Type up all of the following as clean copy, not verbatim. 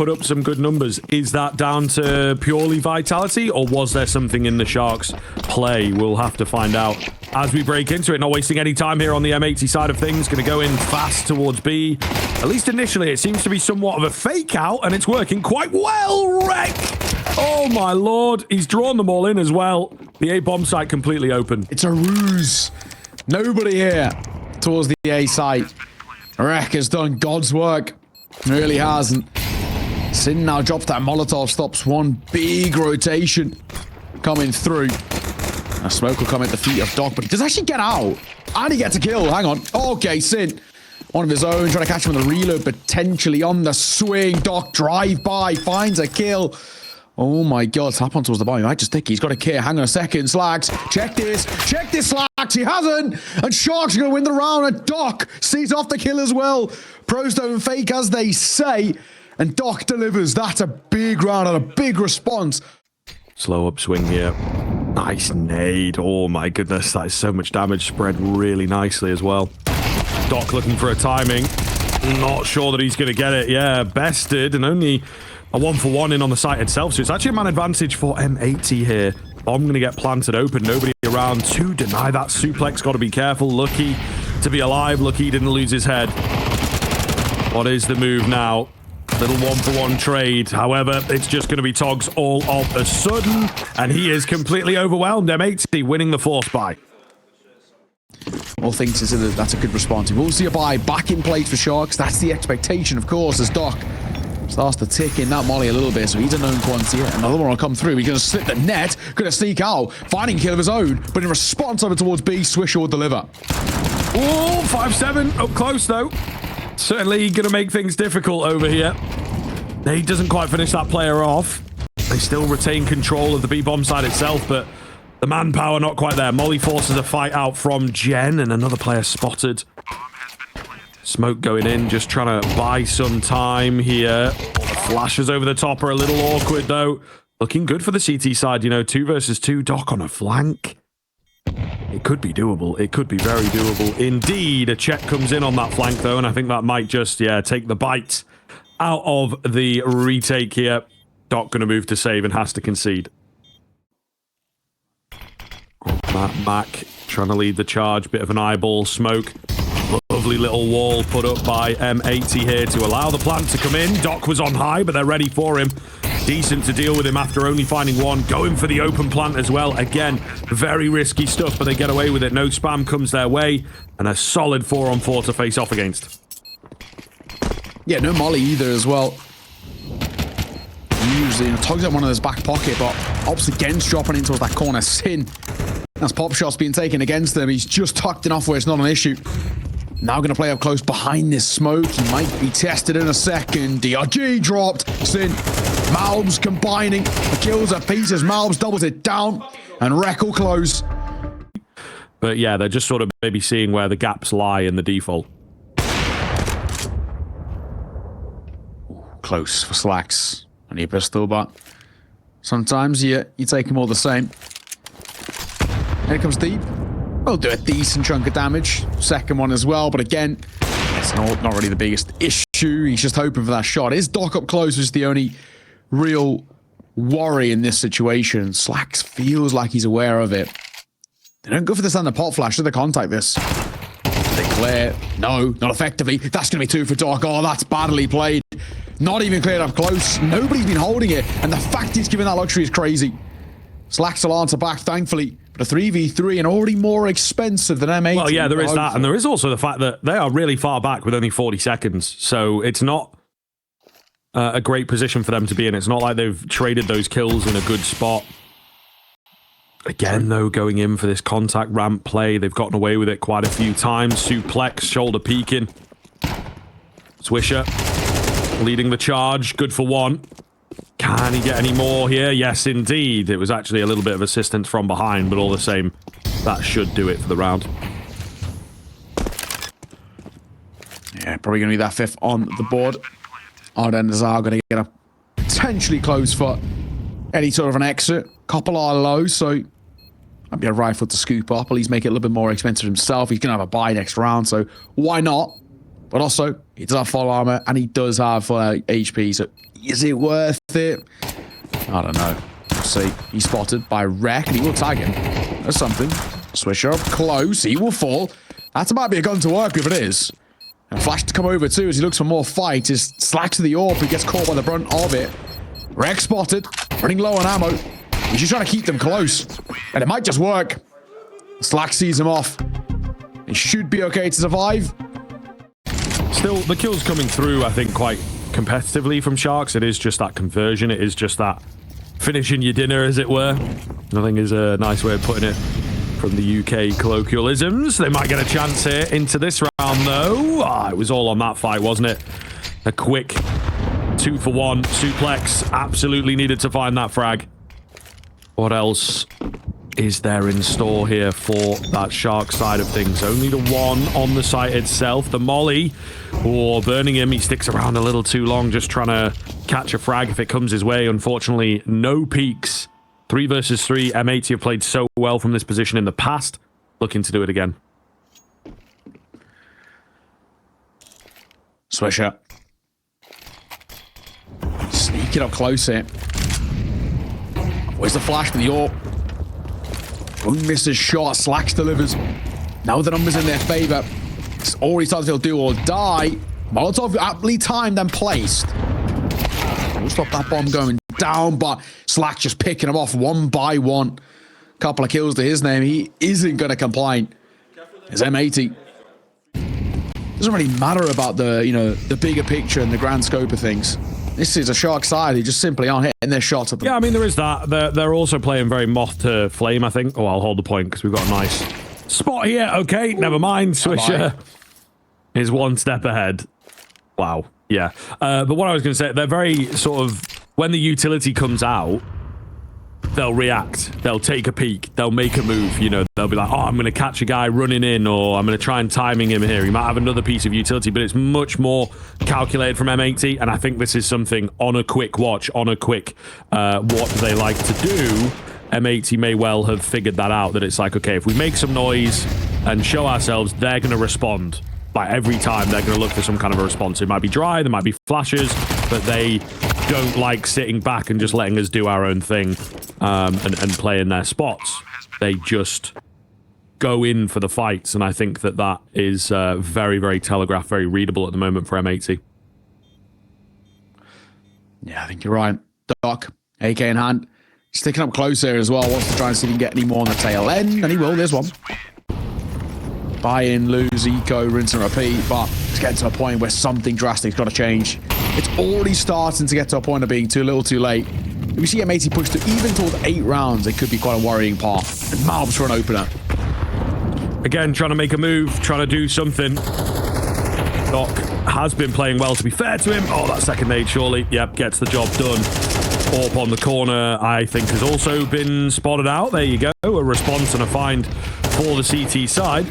put up some good numbers. Is that down to purely vitality, or was there something in the Sharks' play? We'll have to find out as we break into it. Not wasting any time here on the M80 side of things. Going to go in fast towards B. At least initially, it seems to be somewhat of a fake out, and it's working quite well. Wreck! Oh my lord, he's drawn them all in as well. The A bomb site completely open. It's a ruse. Nobody here towards the A site. Wreck has done God's work. Really hasn't. Sin now drops that Molotov, stops one big rotation coming through. A smoke will come at the feet of Doc, but he does actually get out. And he gets a kill. Hang on. Okay, Sin. One of his own, trying to catch him on the reload, potentially on the swing. Doc drive by, finds a kill. Oh my god, tap on towards the bottom. I just think he's got a kill. Hang on a second, Slacks. Check this, Slacks. He hasn't. And Sharks are going to win the round. And Doc sees off the kill as well. Pros don't fake, as they say. And Doc delivers. That's a big round and a big response. Slow upswing here. Nice nade. Oh my goodness, that is so much damage spread really nicely as well. Doc looking for a timing. Not sure that he's going to get it. Yeah, bested, and only a 1-for-1 in on the site itself. So it's actually a man advantage for M80 here. Bomb going to get planted open. Nobody around to deny that suplex. Got to be careful. Lucky to be alive. Lucky he didn't lose his head. What is the move now? Little 1-for-1 trade. However, it's just going to be Togs all of a sudden. And he is completely overwhelmed. M80 winning the force buy. All things considered, that's a good response. We'll see a buy back in place for Sharks. That's the expectation, of course, as Doc starts to tick in that molly a little bit, so he's a known quantity. Another one will come through. He's going to slip the net, going to sneak out, finding kill of his own, but in response over towards B, Swisher will deliver. Oh, 5-7, up close though. Certainly going to make things difficult over here. He doesn't quite finish that player off. They still retain control of the B bomb side itself, but the manpower not quite there. Molly forces a fight out from Jen, and another player spotted. Smoke going in, just trying to buy some time here. Flashes over the top are a little awkward, though. Looking good for the CT side, you know, 2 versus 2. Doc on a flank. It could be doable. It could be very doable. Indeed, a check comes in on that flank, though, and I think that might just, yeah, take the bite out of the retake here. Doc going to move to save and has to concede. Mac trying to lead the charge. Bit of an eyeball smoke. Lovely little wall put up by M80 here to allow the plant to come in. Doc was on high, but they're ready for him. Decent to deal with him after only finding one. Going for the open plant as well. Again, very risky stuff, but they get away with it. No spam comes their way. And a solid 4-on-4 to face off against. Yeah, no molly either as well. Usually, you know, tugs at one of his back pocket, but opts against dropping into that corner. Sin. As pop shots being taken against him, he's just tucked it off where it's not an issue. Now going to play up close behind this smoke. He might be tested in a second. DRG dropped. Sin. Malbs combining. The kills are pieces. Malbs doubles it down. And Wreck will close. But yeah, they're just sort of maybe seeing where the gaps lie in the default. Close for Slacks. I need a pistol, but sometimes you take them all the same. Here it comes deep. We'll do a decent chunk of damage. Second one as well, but again, it's not really the biggest issue. He's just hoping for that shot. Is Doc up close is the only real worry in this situation. Slacks feels like he's aware of it. They don't go for the standard pot flash. Do they contact this? They clear. No, not effectively. That's going to be 2 for Doc. Oh, that's badly played. Not even cleared up close. Nobody's been holding it. And the fact he's given that luxury is crazy. Slacks will answer back, thankfully. But a 3v3 and already more expensive than M80. Well, yeah, there is that. And there is also the fact that they are really far back with only 40 seconds. So it's not a great position for them to be in. It's not like they've traded those kills in a good spot. Again, though, going in for this contact ramp play. They've gotten away with it quite a few times. Suplex, shoulder peeking. Swisher leading the charge. Good for 1. Can he get any more here? Yes, indeed. It was actually a little bit of assistance from behind, but all the same, that should do it for the round. Yeah, probably going to be that 5th on the board. Ardenners are going to get a potentially close for any sort of an exit. Couple are low, so might be a rifle to scoop up. At least make it a little bit more expensive himself. He's going to have a buy next round, so why not? But also, He does have full armor, and he does have HP, so is it worth it? I don't know. Let's see. He's spotted by Wreck, and he will tag him. That's something. Swisher up close. He will fall. That might be a gun to work if it is. And Flash to come over too as he looks for more fight. His slack to the AWP. He gets caught by the brunt of it. Wreck spotted. Running low on ammo. He's just trying to keep them close. And it might just work. Slack sees him off. He should be okay to survive. Still, the kill's coming through, I think, quite competitively from Sharks. It is just that conversion. It is just that finishing your dinner, as it were. I think is a nice way of putting it from the UK colloquialisms. They might get a chance here into this round, though. It was all on that fight, wasn't it? A quick 2-for-1 suplex. Absolutely needed to find that frag. What else is there in store here for that Shark side of things? Only the one on the site itself. The molly. Burning him. He sticks around a little too long, just trying to catch a frag if it comes his way. Unfortunately, no peaks. 3 versus 3. M80 have played so well from this position in the past. Looking to do it again. Swisher. Sneaking up close here. Where's the flash with the AWP? Won't miss his shot. Slacks delivers. Now the numbers in their favor. It's already started to feel do or die. Molotov aptly timed and placed. We'll stop that bomb going down, but Slack just picking them off one by one. Couple of kills to his name. He isn't going to complain. It's M80. Doesn't really matter about the bigger picture and the grand scope of things. This is a Shark side who just simply aren't hitting their shots at them. Yeah, I mean, there is that. They're also playing very moth to flame, I think. Oh, I'll hold the point because we've got a nice spot here. Okay, never mind. Swisher is one step ahead. Wow. Yeah. But what I was going to say, they're very sort of, when the utility comes out, they'll react. They'll take a peek. They'll make a move. You know, they'll be like, oh, I'm going to catch a guy running in, or I'm going to try and timing him here. He might have another piece of utility, but it's much more calculated from M80. And I think this is something on a quick watch, on a quick what they like to do. M80 may well have figured that out, that it's like, okay, if we make some noise and show ourselves, they're going to respond. Like every time they're going to look for some kind of a response. It might be dry, there might be flashes, but they don't like sitting back and just letting us do our own thing and play in their spots. They just go in for the fights, and I think that that is very, very telegraphed, very readable at the moment for M80. Yeah, I think you're right. Doc, AK in hand, sticking up close here as well. Wants to try and see if he can get any more on the tail end, and he will. There's one. Buy in, lose, eco, rinse and repeat, but it's getting to a point where something drastic's got to change. It's already starting to get to a point of being too little too late. If we see M80 push to even towards 8 rounds, it could be quite a worrying part. And Malbs for an opener. Again, trying to make a move, trying to do something. Doc has been playing well, to be fair to him. Oh, that second nade, surely. Yep, gets the job done. Orp on the corner, I think, has also been spotted out. There you go. A response and a find for the CT side.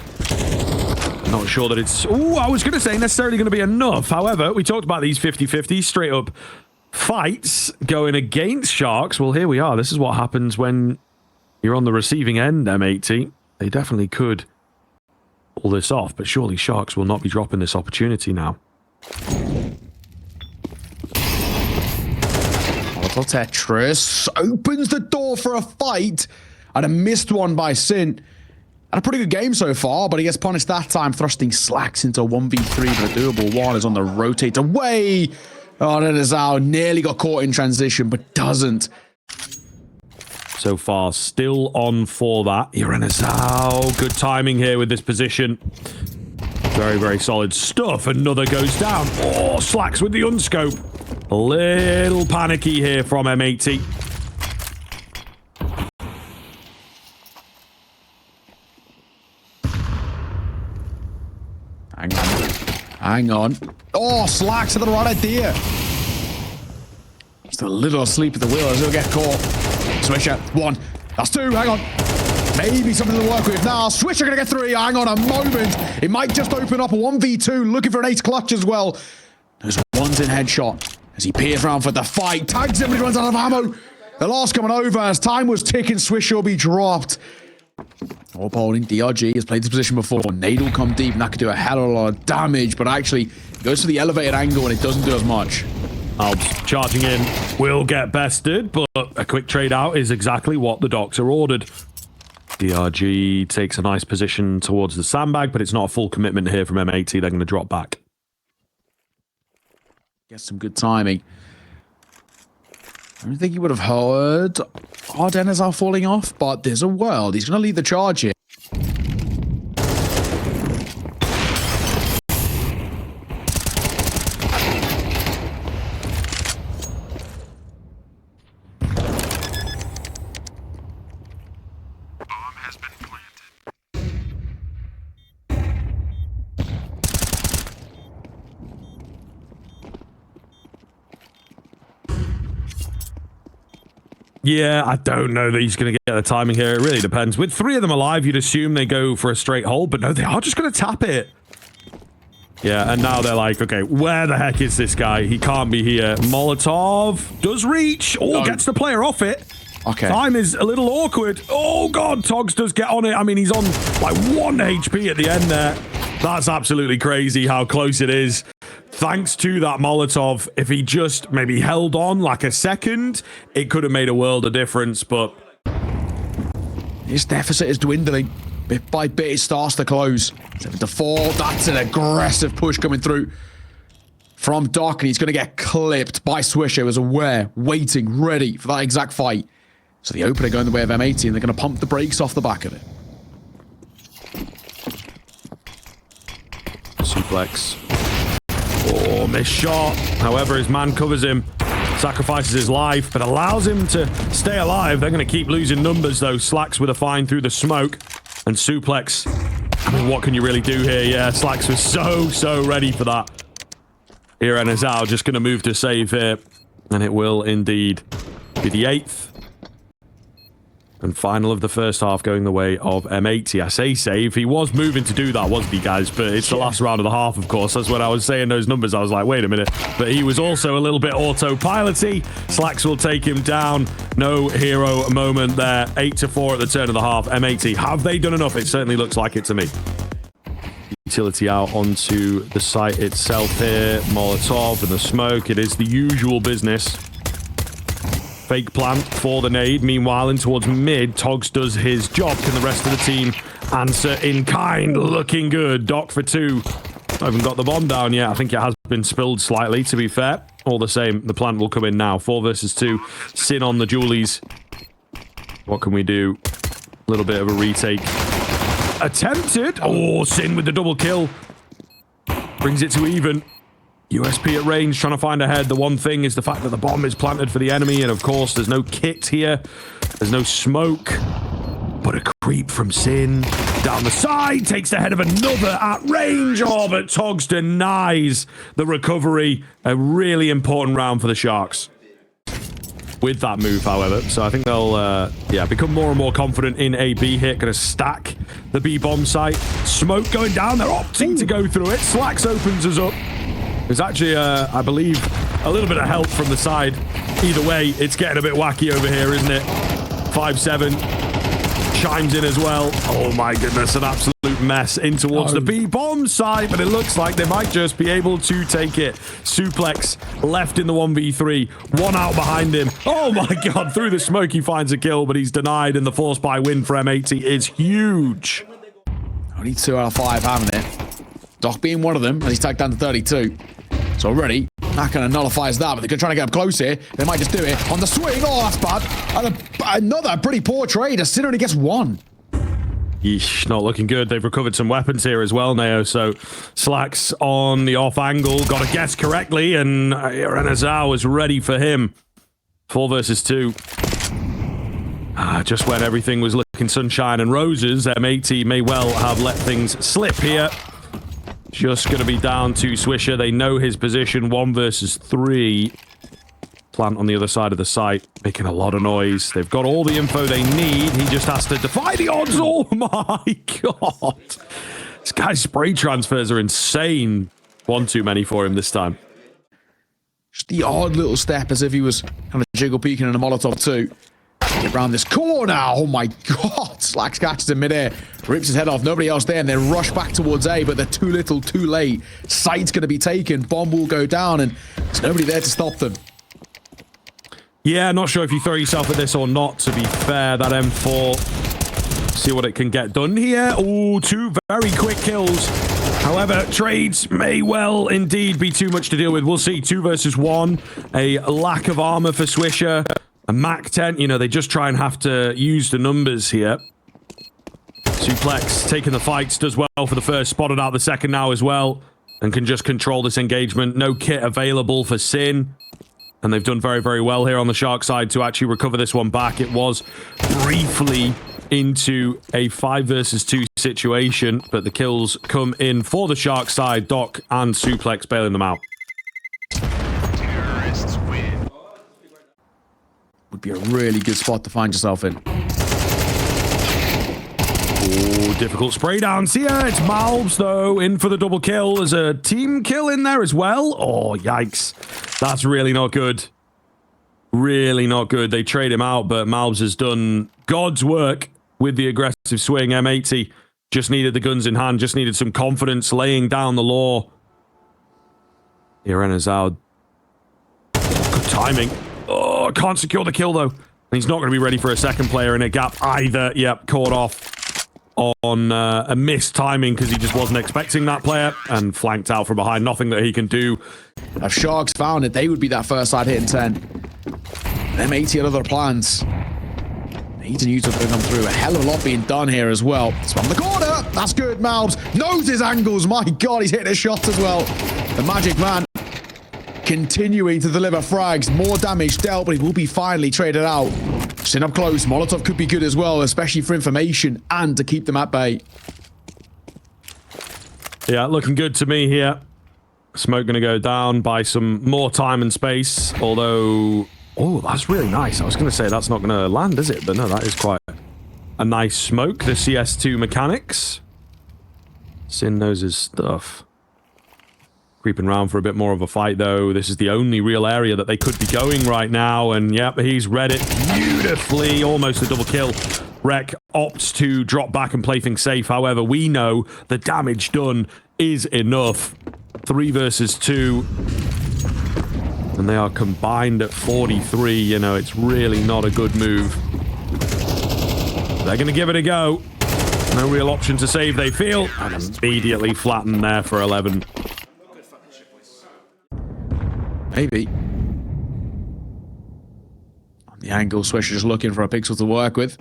Not sure that it's... Ooh, I was going to say necessarily going to be enough. However, we talked about these 50-50 straight up fights going against Sharks. Well, here we are. This is what happens when you're on the receiving end, M80. They definitely could pull this off, but surely Sharks will not be dropping this opportunity now. Molotov Tetris opens the door for a fight, and a missed one by Sin. And a pretty good game so far, but he gets punished that time, thrusting Slacks into a 1v3, but a doable one is on the rotate away. Oh, that is out. Nearly got caught in transition, but doesn't. So far, still on for that. Irenazao, good timing here with this position. Very, very solid stuff. Another goes down. Oh, Slacks with the unscope. A little panicky here from M80. Hang on. Oh, Slacks had the right idea. Just a little asleep at the wheel as he'll get caught. Swisher, 1. That's 2. Hang on. Maybe something to work with. Now, Swisher gonna get 3. Hang on a moment. It might just open up a 1v2. Looking for an ace clutch as well. There's one's in headshot. As he peers around for the fight. Tags him, but he runs out of ammo. The last coming over as time was ticking. Swisher will be dropped. Opponent DRG has played this position before. Nade will come deep and that could do a hell of a lot of damage, but actually it goes to the elevated angle and it doesn't do as much. Alps charging in will get bested, but a quick trade out is exactly what the Docs are ordered. DRG takes a nice position towards the sandbag, but it's not a full commitment here from M80. They're going to drop back. Gets some good timing. I don't think he would have heard Denizar falling off, but there's a world. He's going to lead the charge here. Yeah, I don't know that he's going to get the timing here. It really depends. With 3 of them alive, you'd assume they go for a straight hold, but no, they are just going to tap it. Yeah, and now they're like, okay, where the heck is this guy? He can't be here. Molotov does reach. Oh, gets the player off it. Okay. Time is a little awkward. Oh, God, Togs does get on it. I mean, he's on like 1 HP at the end there. That's absolutely crazy how close it is. Thanks to that Molotov, if he just maybe held on like a second, it could have made a world of difference, but... His deficit is dwindling. Bit by bit, it starts to close. 7-4, that's an aggressive push coming through from Doc, and he's going to get clipped by Swisher, who was aware, waiting, ready for that exact fight. So the opener going the way of M80, and they're going to pump the brakes off the back of it. Suplex. Oh, missed shot. However, his man covers him, sacrifices his life, but allows him to stay alive. They're going to keep losing numbers, though. Slacks with a find through the smoke. And Suplex. I mean, what can you really do here? Yeah, Slacks was so ready for that. Here, Enazao just going to move to save here. And it will indeed be the 8th. And final of the first half going the way of M80. I say save. He was moving to do that, wasn't he, guys? But it's the last round of the half, of course. That's when I was saying those numbers. I was like, wait a minute. But he was also a little bit autopilot-y. Slacks will take him down. No hero moment there. 8-4 at the turn of the half. M80, have they done enough? It certainly looks like it to me. Utility out onto the site itself here. Molotov and the smoke. It is the usual business. Fake plant for the nade. Meanwhile, in towards mid, Togs does his job. Can the rest of the team answer in kind? Looking good. Doc for 2. Not even got the bomb down yet. I think it has been spilled slightly, to be fair. All the same, the plant will come in now. 4 versus 2. Sin on the Julies. What can we do? A little bit of a retake. Attempted. Oh, Sin with the double kill. Brings it to even. USP at range, trying to find ahead. The one thing is the fact that the bomb is planted for the enemy, and of course, there's no kit here. There's no smoke. But a creep from Sin down the side takes the head of another at range. Oh, but Togs denies the recovery. A really important round for the Sharks with that move, however. So I think they'll, become more and more confident in a B hit. Going to stack the B bomb site. Smoke going down. They're opting to go through it. Slacks opens us up. There's actually, I believe, a little bit of help from the side. Either way, it's getting a bit wacky over here, isn't it? 5-7 chimes in as well. Oh my goodness, an absolute mess in towards the B-bomb side, but it looks like they might just be able to take it. Suplex left in the 1v3. 1 out behind him. Oh my god, through the smoke he finds a kill, but he's denied, and the force buy win for M80 is huge. Only 2 out of 5 having it. Doc being one of them, and he's tagged down to 32. So already, that kind of nullifies that, but they're trying to get up close here. They might just do it on the swing. Oh, that's bad. And another pretty poor trade. A Sin only gets 1. Yeesh, not looking good. They've recovered some weapons here as well, Neo. So Slacks on the off angle. Got to guess correctly, and Renazao is ready for him. 4 versus 2. Just when everything was looking sunshine and roses, M80 may well have let things slip here. Just going to be down to Swisher. They know his position. 1 versus 3. Plant on the other side of the site, making a lot of noise. They've got all the info they need. He just has to defy the odds. Oh my god. This guy's spray transfers are insane. 1 too many for him this time. Just the odd little step as if he was kind of jiggle peeking in a Molotov too. Get around this corner. Oh my god. Slacks catches him midair. Rips his head off. Nobody else there. And they rush back towards A, but they're too little, too late. Site's going to be taken. Bomb will go down, and there's nobody there to stop them. Yeah, not sure if you throw yourself at this or not, to be fair. That M4. See what it can get done here. Oh, two very quick kills. However, trades may well indeed be too much to deal with. We'll see. 2 versus 1. A lack of armor for Swisher. A MAC-10. You know, they just try and have to use the numbers here. Suplex taking the fights, does well for the first, spotted out the second now as well, and can just control this engagement. No kit available for Sin, and they've done very, very well here on the Shark side to actually recover this one back. It was briefly into a 5 versus 2 situation, but the kills come in for the Shark side. Doc and Suplex bailing them out. Terrorists win. Would be a really good spot to find yourself in. Oh, difficult spray downs here. It's Malbs, though, in for the double kill. There's a team kill in there as well. Oh, yikes. That's really not good. Really not good. They trade him out, but Malbs has done God's work with the aggressive swing. M80 just needed the guns in hand, just needed some confidence, laying down the law. Irena's out. Good timing. Oh, can't secure the kill, though. And he's not going to be ready for a second player in a gap either. Yep, caught off on a missed timing because he just wasn't expecting that player and flanked out from behind. Nothing that he can do. If Sharks found it, they would be that first side hitting 10. M80 had other plans. Needs a neutral to come through. A hell of a lot being done here as well. Spam the corner. That's good. Malbs knows his angles. My god, he's hitting his shots as well. The Magic Man continuing to deliver frags. More damage dealt, but he will be finally traded out. Sin up close. Molotov could be good as well, especially for information and to keep them at bay. Yeah, looking good to me here. Smoke going to go down by some more time and space, although... Oh, that's really nice. I was going to say that's not going to land, is it? But no, that is quite a nice smoke. The CS2 mechanics. Sin knows his stuff. Creeping around for a bit more of a fight, though. This is the only real area that they could be going right now. And, yep, he's read it beautifully. Almost a double kill. Rek opts to drop back and play things safe. However, we know the damage done is enough. 3 versus 2. And they are combined at 43. You know, it's really not a good move. They're going to give it a go. No real option to save, they feel. And immediately flattened there for 11. Maybe. On the angle, Swisher just looking for a pixel to work with.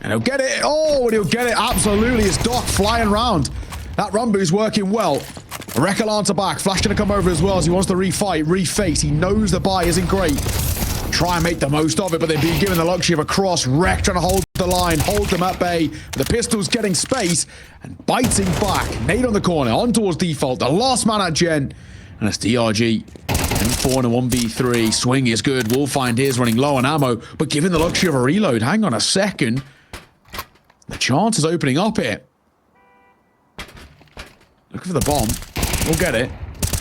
And he'll get it. Oh, and he'll get it. Absolutely. It's Doc flying around. That Rumbu's working well. Rekalanta back. Flash going to come over as well as he wants to refight, reface. He knows the buy isn't great. Try and make the most of it, but they've been given the luxury of a cross. Rek trying to hold the line, hold them at bay. The pistol's getting space and biting back. Nade on the corner, on towards default. The last man at Gen. And it's DRG. M4 and a 1v3. Swing is good. We'll find his running low on ammo, but given the luxury of a reload. Hang on a second. The chance is opening up here. Looking for the bomb. We'll get it.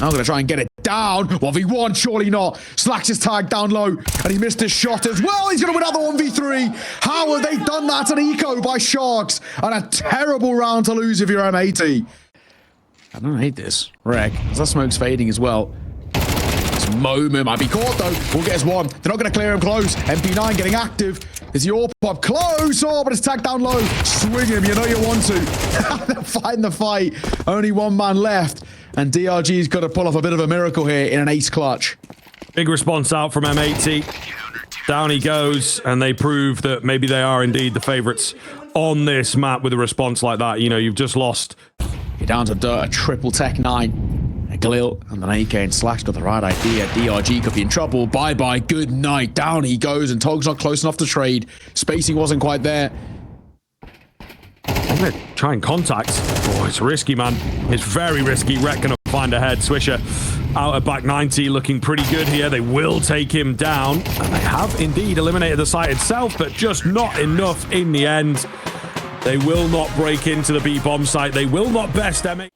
I'm going to try and get it down. 1v1, surely not. Slacks his tag down low, and he missed his shot as well. He's going to win another 1v3. How have they done that? An eco by Sharks, and a terrible round to lose if you're M80. I don't hate this. Rek, as that smoke's fading as well. This moment might be caught, though. We'll get his one. They're not going to clear him close. MP9 getting active. Is the AWP up close? Oh, but it's tagged down low. Swing him. You know you want to. They're fighting the fight. Only one man left. And DRG's got to pull off a bit of a miracle here in an ace clutch. Big response out from M80. Down he goes, and they prove that maybe they are indeed the favorites on this map with a response like that. You know, you've just lost. You're down to dirt, a triple tech 9, a Glil, and an AK, and Slash got the right idea. DRG could be in trouble. Bye-bye, good night. Down he goes, and Tog's not close enough to trade. Spacing wasn't quite there. I'm going to try and contact. Oh, it's risky, man. It's very risky. Rek going to find a head. Swisher out at back 90, looking pretty good here. They will take him down, and they have indeed eliminated the site itself, but just not enough in the end. They will not break into the B-bomb site. They will not best M80.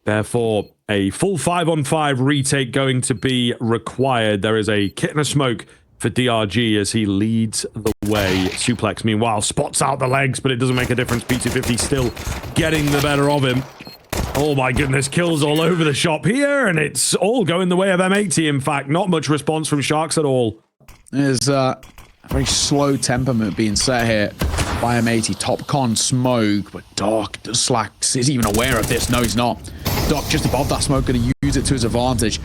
Therefore, a full 5-on-5 retake going to be required. There is a kit and a smoke for DRG as he leads the way. Suplex, meanwhile, spots out the legs, but it doesn't make a difference. P250 still getting the better of him. Oh my goodness, kills all over the shop here, and it's all going the way of M80, in fact. Not much response from Sharks at all. There's a very slow temperament being set here by M80. Top con smoke, but Doc, Slacks is even aware of this. No, he's not. Doc just above that smoke, going to use it to his advantage.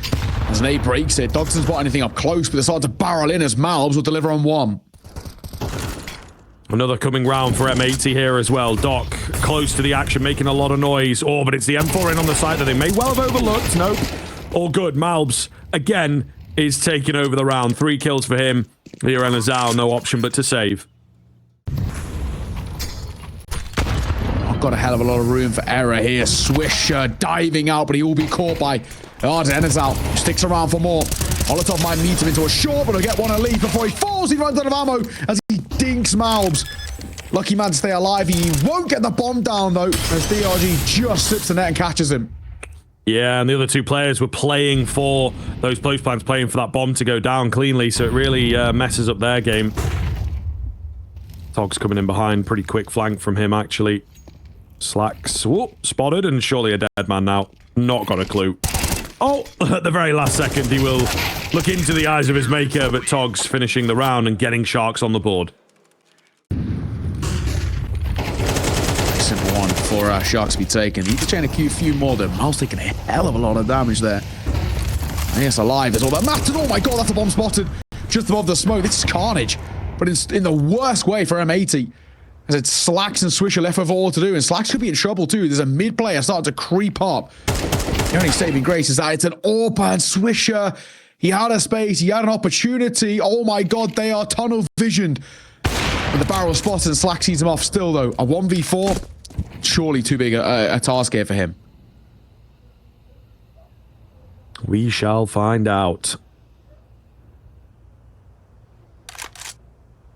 As Nate breaks it, Doc doesn't spot anything up close, but they start to barrel in as Malbs will deliver on one. Another coming round for M80 here as well. Doc close to the action, making a lot of noise. Oh, but it's the M4 in on the side that they may well have overlooked. Nope. All good. Malbs, again, is taking over the round. 3 kills for him. Here and Azal, no option but to save. Got a hell of a lot of room for error here. Swisher diving out, but he will be caught by Denizal. Sticks around for more. Molotov might meet him into a short, but he'll get one elite before he falls. He runs out of ammo as he dinks Malbs. Lucky man to stay alive. He won't get the bomb down, though, as DRG just slips the net and catches him. Yeah, and the other 2 players were playing for those close plans, playing for that bomb to go down cleanly, so it really messes up their game. Tog's coming in behind. Pretty quick flank from him, actually. Slacks, whoop, spotted, and surely a dead man now. Not got a clue. Oh, at the very last second, he will look into the eyes of his maker, but Tog's finishing the round and getting Sharks on the board. Simple one for Sharks to be taken. Need to chain a few more, though. Mal's taking a hell of a lot of damage there. Yes, alive is all that matters. Oh my god, that's a bomb spotted just above the smoke. This is carnage, but in the worst way for M80. As it's Slacks and Swisher left with all to do, and Slacks could be in trouble too. There's a mid player starting to creep up. The only saving grace is that it's an AWP, and Swisher, he had a space, he had an opportunity. Oh my god, they are tunnel visioned. And the barrel spotted, and Slacks sees him off still though. A 1v4, surely too big a task here for him. We shall find out.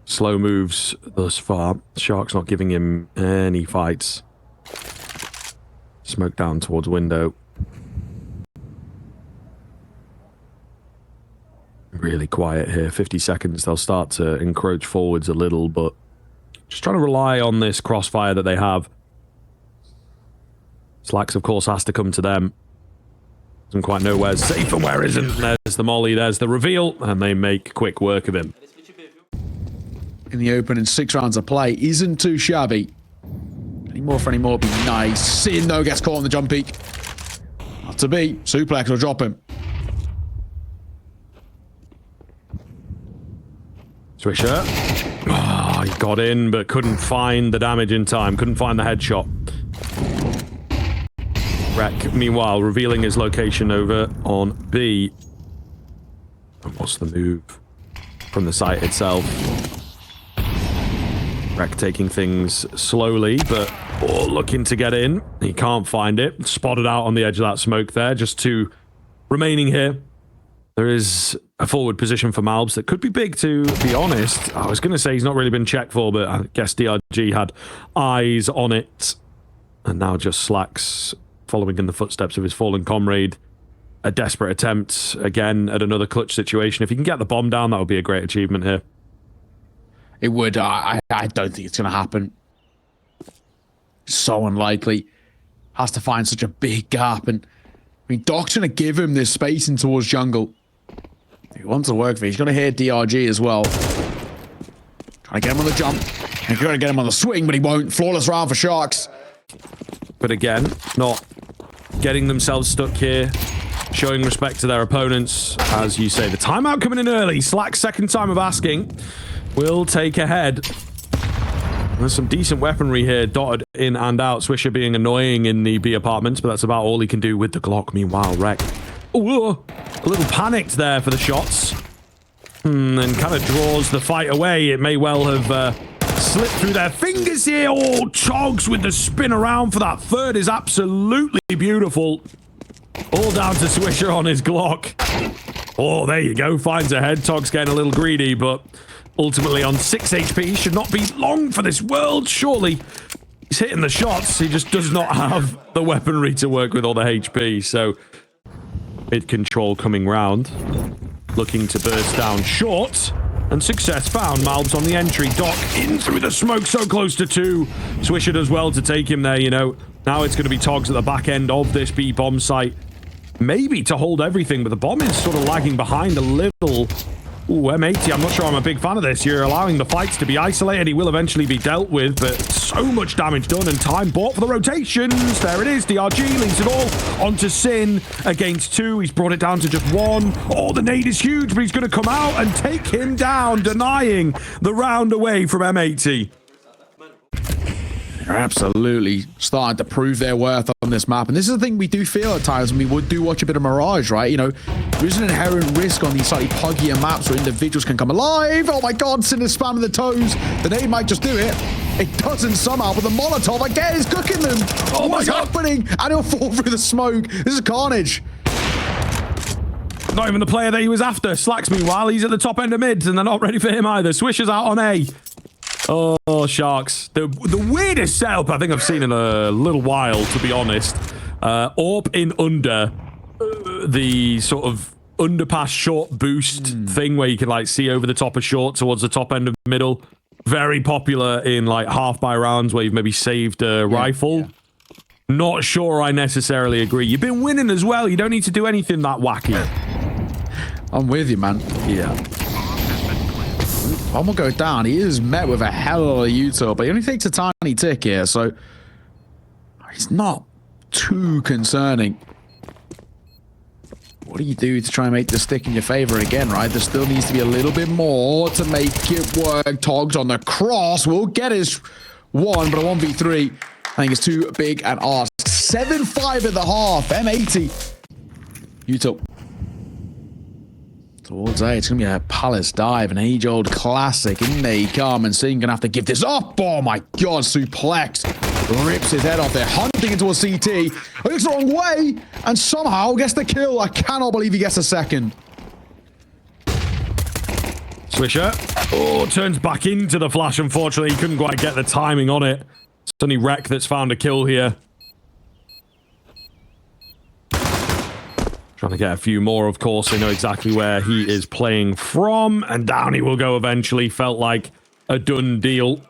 Slow moves thus far. Shark's not giving him any fights. Smoke down towards window. Really quiet here. 50 seconds. They'll start to encroach forwards a little, but just trying to rely on this crossfire that they have. Slacks, of course, has to come to them. Doesn't quite know where's safe and where isn't. There's the molly, there's the reveal, and they make quick work of him. In the open, and 6 rounds of play isn't too shabby. Any more for any more would be nice. Sin, though, gets caught on the jump peak. Not to be. Suplex will drop him. Swisher. Oh, he got in, but couldn't find the damage in time. Couldn't find the headshot. Rek, meanwhile, revealing his location over on B. And what's the move from the site itself? Rek taking things slowly, but looking to get in. He can't find it. Spotted out on the edge of that smoke there. Just 2 remaining here. There is a forward position for Malbs that could be big, to be honest. I was going to say he's not really been checked for, but I guess DRG had eyes on it. And now just Slacks following in the footsteps of his fallen comrade. A desperate attempt, again, at another clutch situation. If he can get the bomb down, that would be a great achievement here. It would. I don't think it's going to happen. So unlikely. Has to find such a big gap. And I mean, Doc's going to give him this space in towards jungle. He wants to work for it. He's going to hit DRG as well. Trying to get him on the jump. He's going to get him on the swing, but he won't. Flawless round for Sharks. But again, not getting themselves stuck here. Showing respect to their opponents. As you say, the timeout coming in early. Slack's second time of asking. Will take ahead. There's some decent weaponry here, dotted in and out. Swisher being annoying in the B apartments, but that's about all he can do with the Glock. Meanwhile, Rek, ooh, a little panicked there for the shots. And kind of draws the fight away. It may well have slipped through their fingers here. Oh, Chogs with the spin around for that third is absolutely beautiful. All down to Swisher on his Glock. Oh, there you go. Finds a head. Tog's getting a little greedy, but ultimately on 6 HP. Should not be long for this world, surely. He's hitting the shots. He just does not have the weaponry to work with all the HP. So, mid control coming round. Looking to burst down short. And success found. Malbs on the entry. Doc in through the smoke, so close to 2. Swisher does well to take him there, you know. Now it's going to be Togs at the back end of this B-bomb site. Maybe to hold everything, but the bomb is sort of lagging behind a little. Ooh, M80, I'm not sure I'm a big fan of this. You're allowing the fights to be isolated. He will eventually be dealt with, but so much damage done and time bought for the rotations. There it is. DRG leaves it all onto Sin against 2. He's brought it down to just 1. Oh, the nade is huge, but he's going to come out and take him down, denying the round away from M80. They're absolutely starting to prove their worth on this map. And this is the thing we do feel at times when we do watch a bit of Mirage, right? You know, there is an inherent risk on these slightly puggier maps where individuals can come alive. Oh my God, Sin is spamming the toes. The nade might just do it. It doesn't somehow, but the Molotov again is cooking them. Oh What's happening? And he'll fall through the smoke. This is carnage. Not even the player that he was after. Slacks, meanwhile, he's at the top end of mids, and they're not ready for him either. Swisher's out on A. Oh, Sharks. The weirdest setup I think I've seen in a little while, to be honest. AWP in under the sort of underpass short boost thing where you can like see over the top of short towards the top end of middle. Very popular in like half by rounds where you've maybe saved a rifle. Yeah. Not sure I necessarily agree. You've been winning as well. You don't need to do anything that wacky. I'm with you, man. Yeah. Bomb will go down. He is met with a hell of a util, but he only takes a tiny tick here, so it's not too concerning. What do you do to try and make this stick in your favor again, right? There still needs to be a little bit more to make it work. Togs on the cross will get his 1, but a 1v3 I think it's too big an ask. 7-5 at the half. M80. Util. Towards A, it's going to be a Palace dive, an age-old classic. In they come, and Sin going to have to give this up. Oh my God, suplex. Rips his head off there, hunting into a CT. Looks the wrong way, and somehow gets the kill. I cannot believe he gets a second. Swisher. Oh, turns back into the flash, unfortunately. He couldn't quite get the timing on it. It's only Rek that's found a kill here. Trying to get a few more, of course. They know exactly where he is playing from. And down he will go eventually. Felt like a done deal.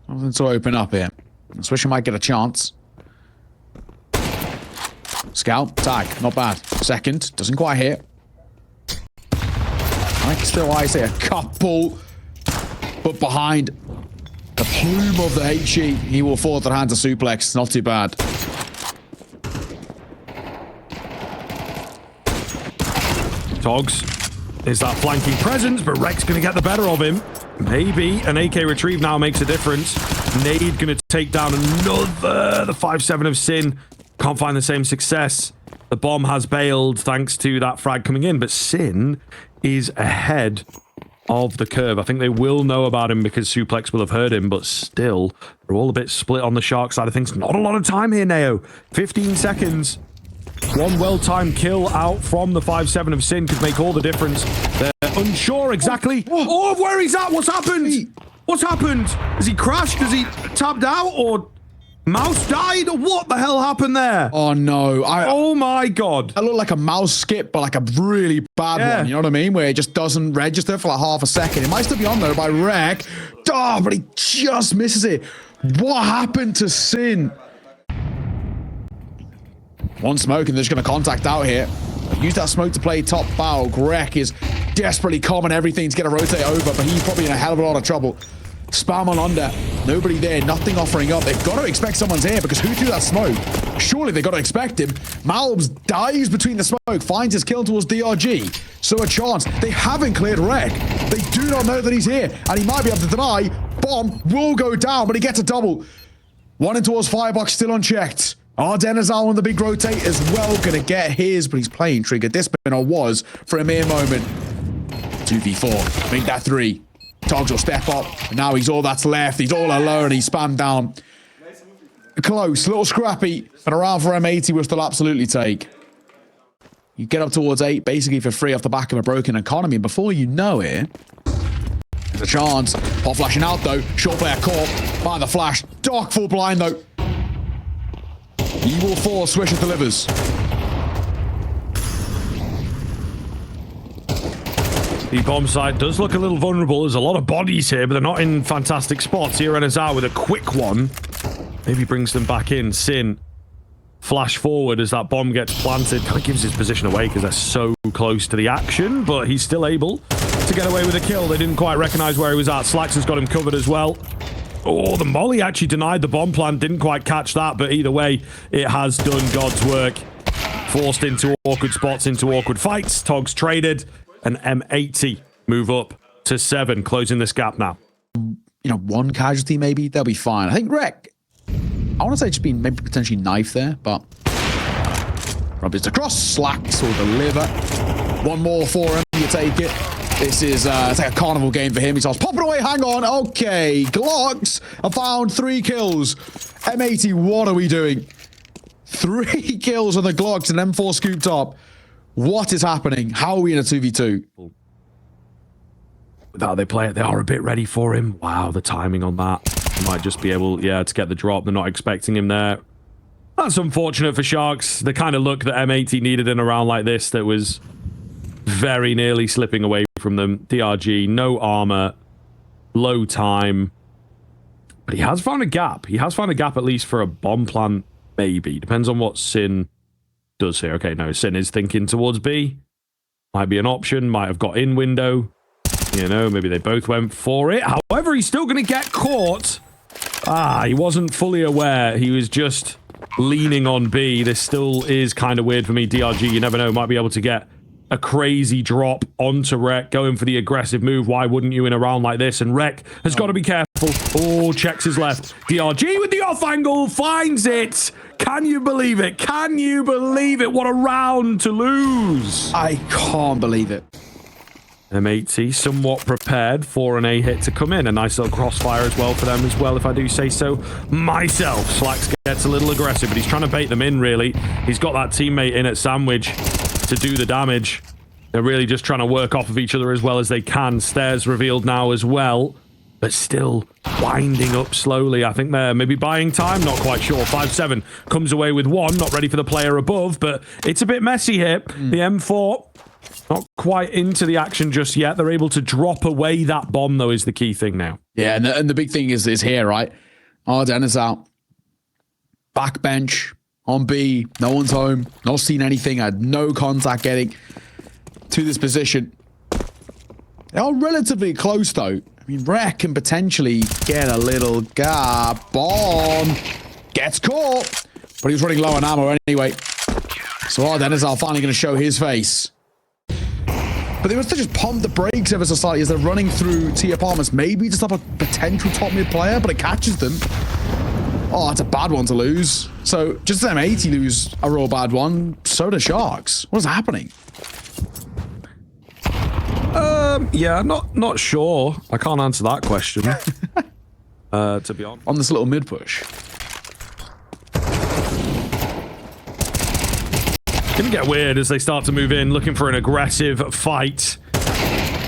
Nothing to open up here. Swisher might get a chance. Scout, tag, not bad. Second, doesn't quite hit. I can still, I say, a couple. But behind the plume of the HE, he will fall to the hands of suplex. Not too bad. Togs is that flanking presence, but Rek's going to get the better of him. Maybe an AK retrieve now makes a difference. Nade going to take down another. The 5-7 of Sin. Can't find the same success. The bomb has bailed thanks to that frag coming in, but Sin is ahead of the curve. I think they will know about him because Suplex will have heard him, but still, they're all a bit split on the Shark side of things. Not a lot of time here, Neo. 15 seconds. One well-timed kill out from the 5-7 of Sin could make all the difference. They're unsure exactly. Oh, where he's at. What's happened? What's happened? Has he crashed? Has he tapped out? Or mouse died? What the hell happened there? Oh, no. Oh, my God. That looked like a mouse skip, but like a really bad one. You know what I mean? Where it just doesn't register for like half a second. It might still be on there by Rek. Oh, but he just misses it. What happened to Sin? One smoke, and they're just going to contact out here. Use that smoke to play top foul. Greg is desperately common everything to get a rotate over, but he's probably in a hell of a lot of trouble. Spam on under. Nobody there. Nothing offering up. They've got to expect someone's here because who threw that smoke? Surely they've got to expect him. Malbs dives between the smoke, finds his kill towards DRG. So a chance. They haven't cleared Rek. They do not know that he's here, and he might be able to deny. Bomb will go down, but he gets a double. One in towards Firebox, still unchecked. Denazal on the big rotate as well. Gonna get his, but he's playing trigger discipline, or was for a mere moment. 2v4. Make that 3. Togs will step up. And now he's all that's left. He's all alone. He's spammed down. Close. A little scrappy. But around for M80 will still absolutely take. You get up towards 8 basically for free off the back of a broken economy. And before you know it, there's a chance. Pop flashing out though. Short player caught. Find the flash. Dark full blind though. He will fall. Swisher delivers. The bomb site does look a little vulnerable. There's a lot of bodies here, but they're not in fantastic spots. Here Azar with a quick one. Maybe brings them back in. Sin. Flash forward as that bomb gets planted. Kind of gives his position away because they're so close to the action, but he's still able to get away with a kill. They didn't quite recognize where he was at. Slacks has got him covered as well. Oh, the molly actually denied the bomb plant. Didn't quite catch that, but either way, it has done God's work. Forced into awkward spots, into awkward fights. Togs traded, and M80 move up to 7, closing this gap now. You know, one casualty maybe, they'll be fine. I think Rek, I want to say just been maybe potentially knife there, but rubs across, Slacks will deliver. One more for him, you take it. This is it's like a carnival game for him. He starts popping away, hang on, okay. Glocks have found 3 kills. M80, what are we doing? 3 kills on the Glocks and M4 scooped up. What is happening? How are we in a 2v2? Without they play it, they are a bit ready for him. Wow, the timing on that. Might just be able, yeah, to get the drop. They're not expecting him there. That's unfortunate for Sharks. The kind of look that M80 needed in a round like this that was very nearly slipping away from them. DRG, no armor, low time. But he has found a gap. He has found a gap at least for a bomb plant, maybe. Depends on what Sin does here. Okay, no, Sin is thinking towards B. Might be an option. Might have got in window. You know, maybe they both went for it. However, he's still going to get caught. He wasn't fully aware. He was just leaning on B. This still is kind of weird for me. DRG, you never know, might be able to get a crazy drop onto Rek, going for the aggressive move. Why wouldn't you in a round like this? And Rek has got to be careful. Oh, checks his left. DRG with the off angle, finds it. Can you believe it? Can you believe it? What a round to lose. I can't believe it. M80 somewhat prepared for an A hit to come in. A nice little crossfire as well for them as well, if I do say so myself. Slacks gets a little aggressive, but he's trying to bait them in, really. He's got that teammate in at Sandwich to do the damage. They're really just trying to work off of each other as well as they can. Stairs revealed now as well, but still winding up slowly. I think they're maybe buying time, not quite sure. 5-7 comes away with 1, not ready for the player above, but it's a bit messy here. The M4 not quite into the action just yet. They're able to drop away that bomb, though, is the key thing now. Yeah, and the big thing is here, right? Arden is out. Backbench on B. No one's home. Not seen anything. I had no contact getting to this position. They are relatively close, though. I mean, Rek can potentially get a little gap. Bomb gets caught, but he's running low on ammo anyway. So Arden is finally going to show his face. But they must have just pumped the brakes ever so slightly as they're running through T apartments. Maybe to stop a potential top mid player, but it catches them. Oh, that's a bad one to lose. So just as M80 lose a real bad one, so do Sharks. What is happening? Yeah, not sure. I can't answer that question. To be honest. On this little mid push. Gonna get weird as they start to move in, looking for an aggressive fight.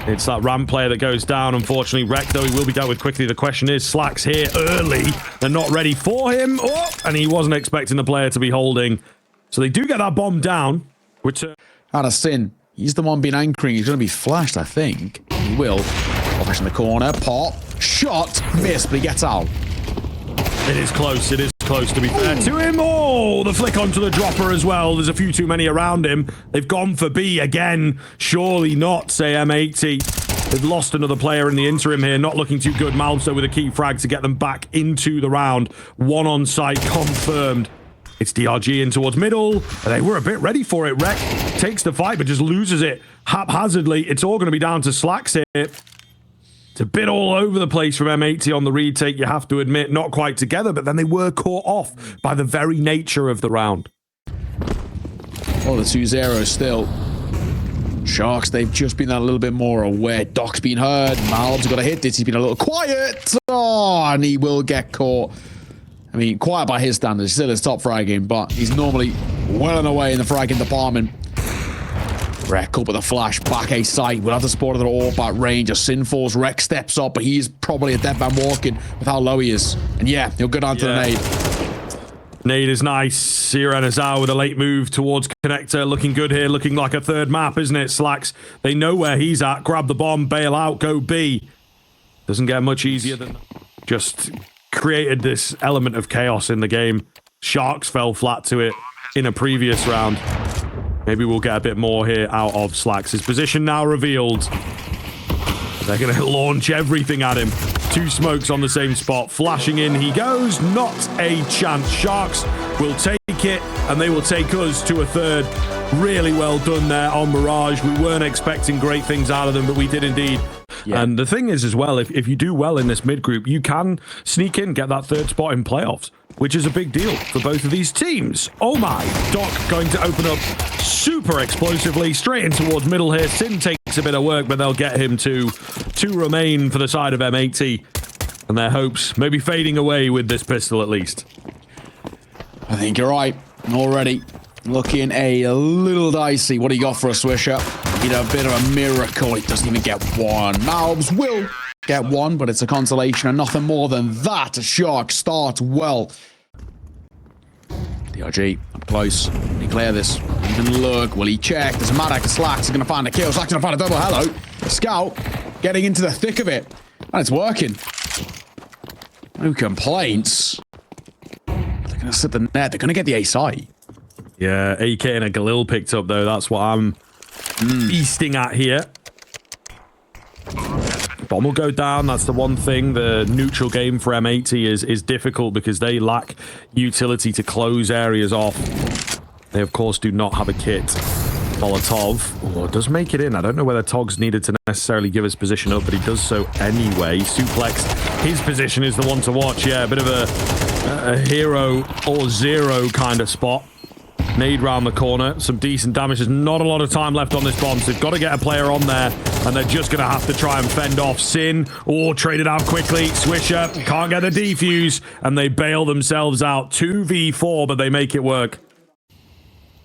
It's that ramp player that goes down. Unfortunately, Rek, though, he will be dealt with quickly. The question is, Slacks here early. They're not ready for him. Oh, and he wasn't expecting the player to be holding. So they do get that bomb down. Return. Out of Sin. He's the one being anchoring. He's going to be flashed, I think. He will. Flash in the corner. Pop. Shot. Miss, but he gets out. It is close. It is close, to be fair to him. Oh, the flick onto the dropper as well. There's a few too many around him. They've gone for B again. Surely not, say M80. They've lost another player in the interim here. Not looking too good. Malmso with a key frag to get them back into the round. 1 on site confirmed. It's DRG in towards middle. They were a bit ready for it. Rek takes the fight, but just loses it haphazardly. It's all going to be down to Slacks here. It's a bit all over the place from M80 on the retake, you have to admit. Not quite together, but then they were caught off by the very nature of the round. Oh, the 2-0 still. Sharks, they've just been a little bit more aware. Doc's been heard. Malb's got a hit. He's been a little quiet. Oh, and he will get caught. I mean, quiet by his standards. Still his top fragging, but he's normally well and away in the fragging department. Rek up with a flash, back a sight. We'll have the support of the AWP at range. As Sin falls, Rek steps up, but he's probably a dead man walking with how low he is. And yeah, he'll go down to the nade. Nade is nice. Sirenazar with a late move towards connector. Looking good here. Looking like a third map, isn't it? Slacks, they know where he's at. Grab the bomb, bail out, go B. Doesn't get much easier than that. Just created this element of chaos in the game. Sharks fell flat to it in a previous round. Maybe we'll get a bit more here out of Slacks. His position now revealed. They're going to launch everything at him. 2 smokes on the same spot. Flashing in he goes. Not a chance. Sharks will take it, and they will take us to a third. Really well done there on Mirage. We weren't expecting great things out of them, but we did indeed. Yeah. And the thing is as well, if you do well in this mid group, you can sneak in, get that third spot in playoffs, which is a big deal for both of these teams. Oh my, Doc going to open up super explosively, straight in towards middle here. Sin takes a bit of work, but they'll get him to remain for the side of M80. And their hopes maybe fading away with this pistol at least. I think you're right. Already looking a little dicey. What do you got for a Swisher? Need a bit of a miracle. It doesn't even get one. Malbs will get one, but it's a consolation and nothing more than that. Shark starts well. DRG up close. Will he clear this? Even look. Will he check? Doesn't matter because Slacks is going to find a kill. Slacks is going to find a double. Hello. Scout getting into the thick of it. And it's working. No complaints. They're going to slip the net. They're going to get the A site. Yeah, AK and a Galil picked up, though. That's what I'm feasting at here. Bomb will go down. That's the one thing. The neutral game for M80 is difficult because they lack utility to close areas off. They, of course, do not have a kit. Molotov. Oh, does make it in. I don't know whether Togs needed to necessarily give his position up, but he does so anyway. Suplex. His position is the one to watch. Yeah, a bit of a hero or zero kind of spot. Nade round the corner. Some decent damage. There's not a lot of time left on this bomb, so they've got to get a player on there, and they're just going to have to try and fend off Sin. Or trade it out quickly. Swisher can't get the defuse, and they bail themselves out. 2v4, but they make it work.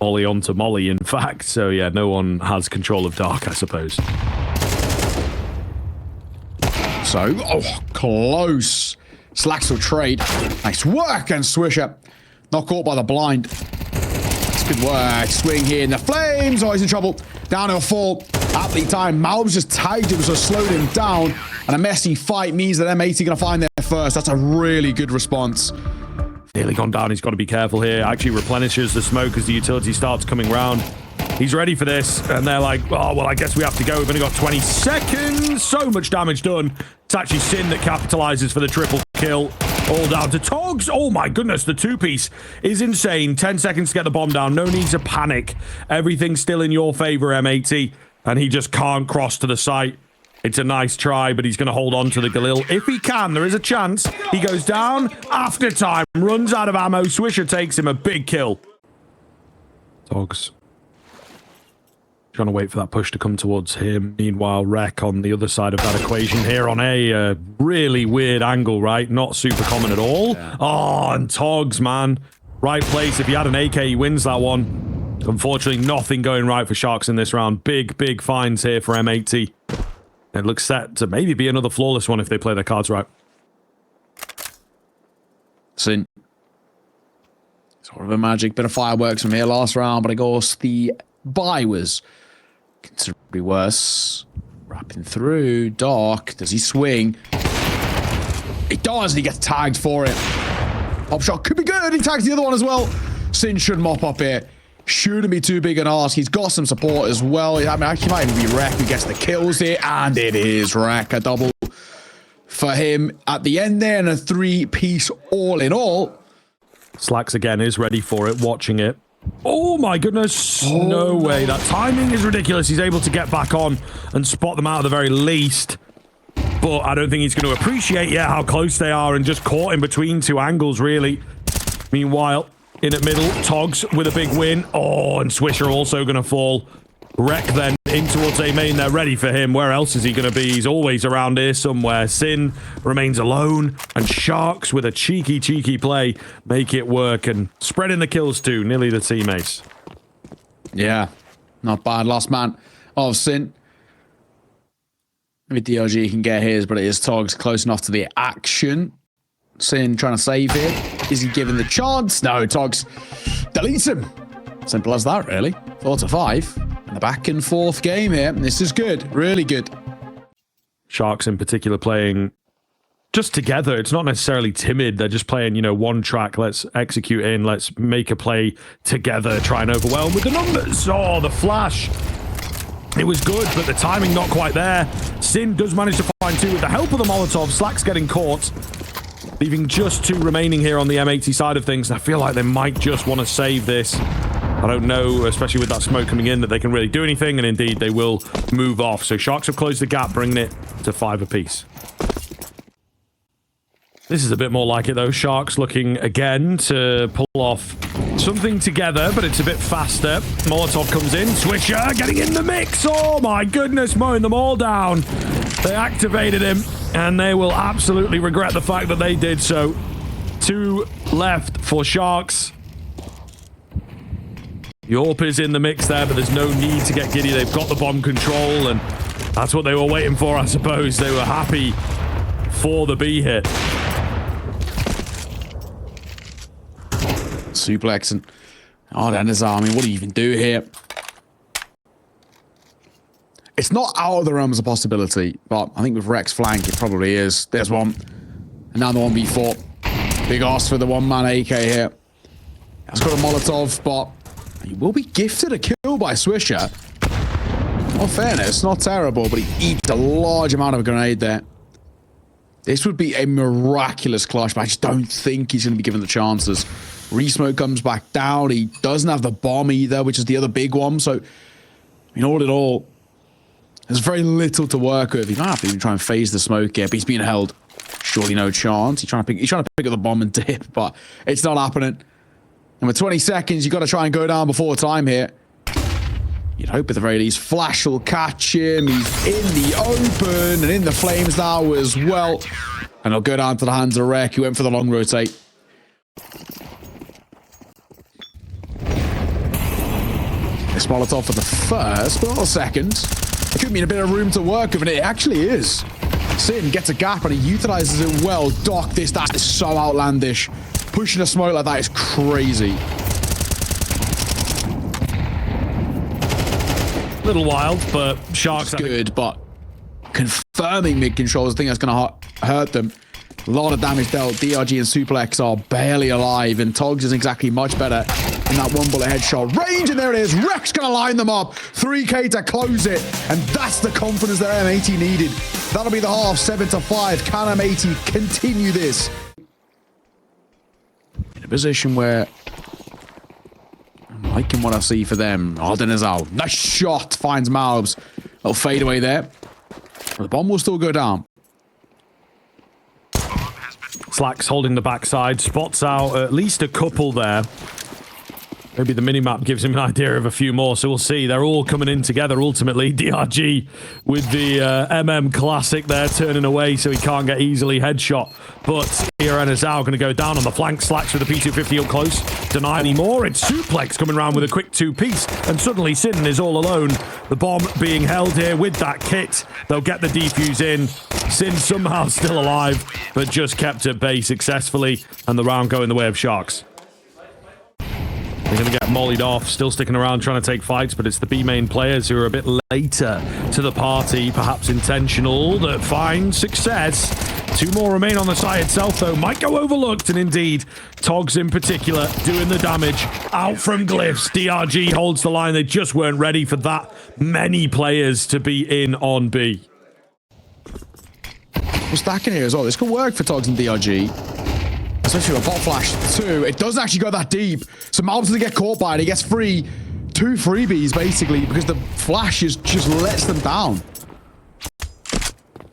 Molly onto Molly, in fact. So, yeah, no one has control of Dark, I suppose. So, oh, close. Slacks will trade. Nice work, and Swisher not caught by the blind. Good work. Swing here in the flames. Oh, he's in trouble. Downhill fall. Aptly timed. Malbs just tagged him, so slowed him down. And a messy fight means that M80 going to find there first. That's a really good response. Nearly gone down. He's got to be careful here. Actually replenishes the smoke as the utility starts coming round. He's ready for this. And they're like, oh, well, I guess we have to go. We've only got 20 seconds. So much damage done. It's actually Sin that capitalizes for the triple kill. All down to Togs. Oh my goodness, the 2-piece is insane. 10 seconds to get the bomb down. No need to panic. Everything's still in your favor, M80. And he just can't cross to the site. It's a nice try, but he's going to hold on to the Galil. If he can, there is a chance. He goes down after time. Runs out of ammo. Swisher takes him a big kill. Togs trying to wait for that push to come towards him. Meanwhile, Rek on the other side of that equation here on a really weird angle, right? Not super common at all. Yeah. Oh, and Togs, man. Right place. If he had an AK, he wins that one. Unfortunately, nothing going right for Sharks in this round. Big finds here for M80. It looks set to maybe be another flawless one if they play their cards right. Sin. Sort of a magic bit of fireworks from here last round, but of course the buy was considerably worse. Wrapping through. Dark. Does he swing? He does, and he gets tagged for it. Pop shot could be good. He tags the other one as well. Sin should mop up here. Shouldn't be too big an ask. He's got some support as well. I mean, actually might even be Rek who gets the kills here. And it is Rek. A double for him at the end there. And a 3-piece all in all. Slacks again is ready for it, watching it. Oh my goodness. Oh, no way. That timing is ridiculous. He's able to get back on and spot them out at the very least. But I don't think he's going to appreciate yet how close they are and just caught in between 2 angles, really. Meanwhile, in at middle, Togs with a big win. Oh, and Swisher also going to fall. Rek then in towards A main. They're ready for him. Where else is he going to be? He's always around here somewhere. Sin remains alone. And Sharks with a cheeky play make it work. And spreading the kills too. Nearly the teammates. Yeah. Not bad. Last man of Sin. Maybe DRG can get his, but it is Togs close enough to the action. Sin trying to save it. Is he given the chance? No, Togs deletes him. Simple as that, really. 4-5. And the back and forth game here. This is good. Really good. Sharks in particular playing just together. It's not necessarily timid. They're just playing, you know, one track. Let's execute in. Let's make a play together. Try and overwhelm with the numbers. Oh, the flash. It was good, but the timing not quite there. Sin does manage to find two with the help of the Molotov. Slack's getting caught, leaving just two remaining here on the M80 side of things. I feel like they might just want to save this. I don't know, especially with that smoke coming in, that they can really do anything, and indeed they will move off. So Sharks have closed the gap, bringing it to 5 apiece. This is a bit more like it, though. Sharks looking again to pull off something together, but it's a bit faster. Molotov comes in. Swisher getting in the mix. Oh, my goodness, mowing them all down. They activated him, and they will absolutely regret the fact that they did so. 2 left for Sharks. Yorp is in the mix there, but there's no need to get giddy. They've got the bomb control, and that's what they were waiting for, I suppose. They were happy for the B hit. Suplex and his army. What do you even do here? It's not out of the realms of possibility, but I think with Rex flank, it probably is. There's one. And now the 1v4. Big ask for the one-man AK here. It's got a Molotov, but he will be gifted a kill by Swisher. In fairness, not terrible, but he eats a large amount of a grenade there. This would be a miraculous clutch, but I just don't think he's going to be given the chances. Resmoke comes back down. He doesn't have the bomb either, which is the other big one. So, I mean, all in all, there's very little to work with. You don't have to even try and phase the smoke here, but he's being held. Surely no chance. He's trying to pick up the bomb and dip, but it's not happening. And with 20 seconds, you've got to try and go down before time here. You'd hope at the very least Flash will catch him. He's in the open and in the flames now as well. And he'll go down to the hands of Rek, who went for the long rotate. This Molotov for the first, but not the second. It could mean a bit of room to work with, and it actually is. Sin gets a gap and he utilizes it well. Doc, that is so outlandish. Pushing a smoke like that is crazy. Little wild, but Sharks good, but confirming mid-control is the thing that's going to hurt them. A lot of damage dealt. DRG and Suplex are barely alive, and Togs isn't exactly much better in that one bullet headshot range, and there it is. Rek's going to line them up. 3K to close it, and that's the confidence that M80 needed. That'll be the half, 7-5. Can M80 continue this? In a position where I'm liking what I see for them. Alden is out. Nice shot. Finds Malbs. Little fade away there. The bomb will still go down. Slack's holding the backside, spots out at least a couple there. Maybe the minimap gives him an idea of a few more, so we'll see. They're all coming in together ultimately. DRG with the MM Classic there, turning away so he can't get easily headshot. But Iran is now going to go down on the flank. Slacks with the P250 up close. Deny anymore. It's Suplex coming around with a quick 2-piece. And suddenly Sin is all alone. The bomb being held here with that kit. They'll get the defuse in. Sin somehow still alive, but just kept at bay successfully. And the round going the way of Sharks. They're going to get mollied off, still sticking around trying to take fights, but it's the B main players who are a bit later to the party, perhaps intentional, that find success. 2 more remain on the site itself, though. Might go overlooked, and indeed, Togs in particular doing the damage. Out from Glyphs. DRG holds the line. They just weren't ready for that many players to be in on B. We're stacking here as well. This could work for Togs and DRG. Especially with a bot flash too. It doesn't actually go that deep. So Malbs doesn't get caught by it. He gets free 2 freebies basically because the flash just lets them down.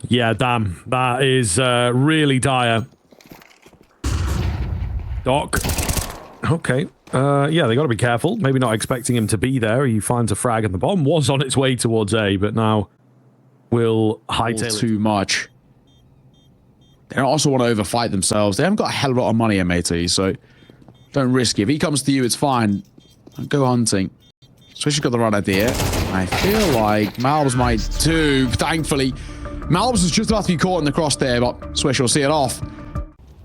Yeah, damn. That is really dire. Doc. Okay. Yeah, they got to be careful. Maybe not expecting him to be there. He finds a frag and the bomb was on its way towards A, but now will hightail it. Too much. They don't also want to overfight themselves. They haven't got a hell of a lot of money, M80, so don't risk it. If he comes to you, it's fine. Go hunting. Swisher's got the right idea. I feel like Malbs might too, thankfully. Malbs is just about to be caught in the crosshair, but Swisher will see it off.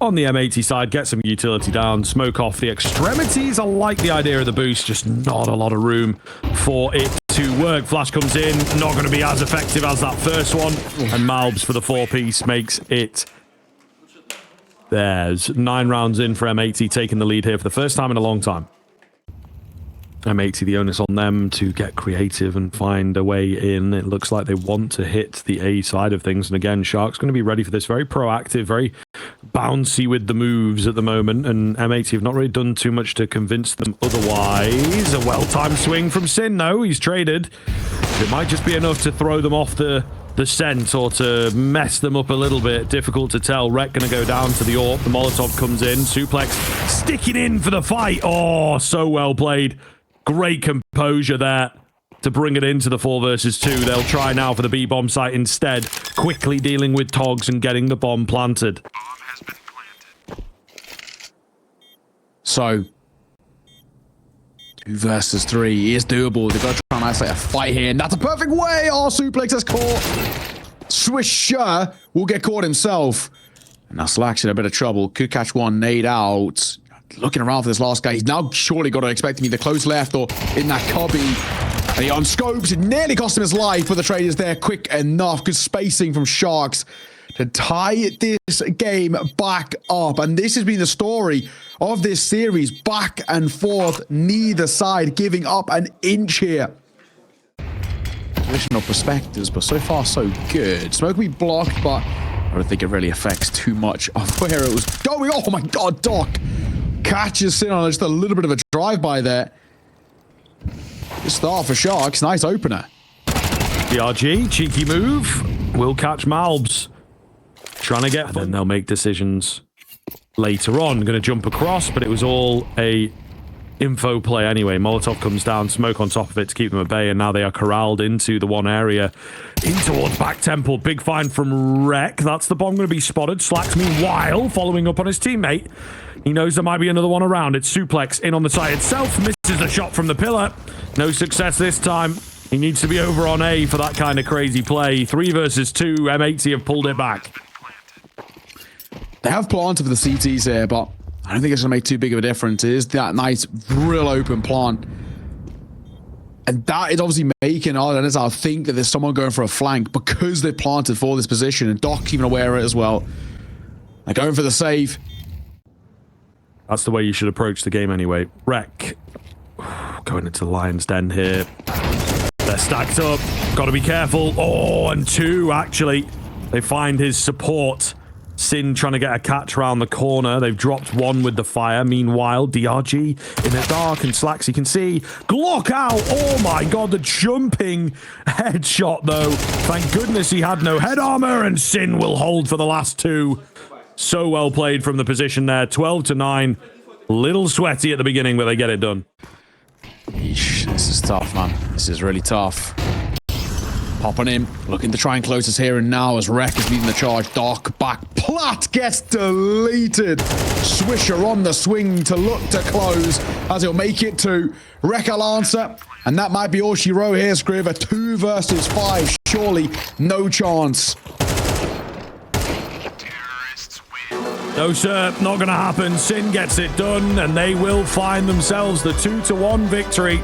on the M80 side, get some utility down, smoke off the extremities. I like the idea of the boost, just not a lot of room for it to work. Flash comes in, not going to be as effective as that first one. And Malbs for the 4-piece makes it theirs. 9 rounds in for M80, taking the lead here for the first time in a long time. M80, the onus on them to get creative and find a way in. It looks like they want to hit the A side of things. And again, Shark's going to be ready for this. Very proactive, very bouncy with the moves at the moment. And M80 have not really done too much to convince them otherwise. A well-timed swing from Sin, though. He's traded. It might just be enough to throw them off the scent or to mess them up a little bit. Difficult to tell. Rek going to go down to the AWP. The Molotov comes in. Suplex sticking in for the fight. Oh, so well played. Great composure there to bring it into the 4 versus 2. They'll try now for the B-bomb site instead. Quickly dealing with Togs and getting the bomb planted. So, 2 versus 3 is doable. They've got to try and isolate a fight here, and that's a perfect way. Oh, Suplex has caught. Swisher will get caught himself. And now Slack's in a bit of trouble. Could catch one nade out. Looking around for this last guy. He's now surely got to expect him either close left or in that cubby. And he unscopes. It nearly cost him his life, but the trade is there quick enough. Good spacing from Sharks to tie this game back up. And this has been the story of this series. Back and forth, neither side giving up an inch here. Additional perspectives, but so far so good. Smoke will be blocked, but I don't think it really affects too much of where it was going. Oh my god, Doc catches Sin on just a little bit of a drive-by there. Good start for Sharks. Nice opener. DRG, cheeky move. Will catch Malbs. Trying to get them. They'll make decisions later on. Going to jump across, but it was all a info play anyway. Molotov comes down, smoke on top of it to keep them at bay, and now they are corralled into the one area. In towards back temple. Big find from Rek. That's the bomb going to be spotted. Slacks meanwhile following up on his teammate. He knows there might be another one around. It's Suplex in on the site itself. Misses a shot from the pillar. No success this time. He needs to be over on A for that kind of crazy play. 3 versus 2. M80 have pulled it back. They have planted for the CTs here, but I don't think it's going to make too big of a difference. It is that nice, real open plant. And that is obviously making I think that there's someone going for a flank because they've planted for this position. And Doc's even aware of it as well. They're going for the save. That's the way you should approach the game anyway. Rek going into the Lion's Den here. They're stacked up. Got to be careful. Oh, and 2 actually. They find his support. Sin trying to get a catch around the corner. They've dropped 1 with the fire. Meanwhile, DRG in the dark and Slacks, you can see. Glock out. Oh my god, the jumping headshot though. Thank goodness he had no head armor, and Sin will hold for the last 2. So well played from the position there. 12-9. Little sweaty at the beginning, but they get it done. Eesh, this is tough, man. This is really tough. Popping in, looking to try and close us here and now as Rek is leading the charge. Doc back. Plat gets deleted. Swisher on the swing to look to close as he'll make it to Rek will answer. And that might be all she wrote here, Scriver. 2 versus 5. Surely no chance. No, sir, not going to happen. Sin gets it done, and they will find themselves the 2-1 victory.